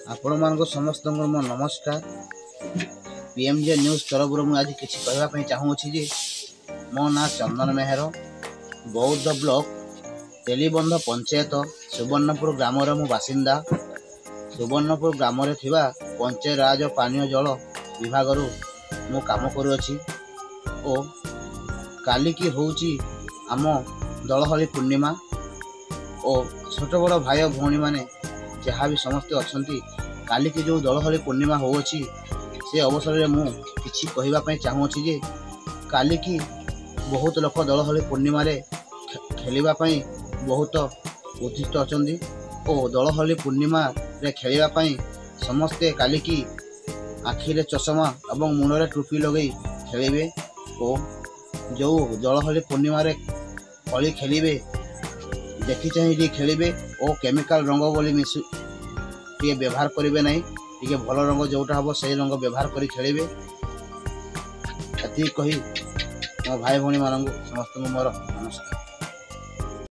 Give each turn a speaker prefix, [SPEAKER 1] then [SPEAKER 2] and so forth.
[SPEAKER 1] आपण मानको समस्त मो नमस्कार। पीएमजे न्यूज तरफ मुझे आज किसी कहवाई चाहूँगी जे मो ना चंदन मेहर, बौद्ध ब्लॉक तेलीबंध पंचायत सुवर्णपुर ग्राम मु बासिंदा। सुवर्णपुर ग्राम पंचायत राज पानीय जल विभाग मु काम करुँची और काली की होची आम दलहली पूर्णिमा और छोट बड़ भाई भौणी माने जहाँ भी समस्ते अच्छा काली की जो दलहली पूर्णिमा होची से अवसर में मु किछि कहवाई चाहूँगी जे काली की बहुत लोक दलहली पूर्णिमा खेलवाई बहुत उद्दिष्ट अच्छा और दलहली पूर्णिमा रे खेलवाई समस्ते काली की आखिरे चषमा और मुंडे टोपी लगे खेलेंगे और जो दलहली पूर्णिमा होली खेलिबे देखी चाहिए खेलिबे और केमिकल रंग बोली मिसु टे व्यवहार करेंगे ना टे भल रंग जोटा हम से रंग व्यवहार कर खेलिबे। कही मो भाई भौणी मान समस्त मोर नमस्कार।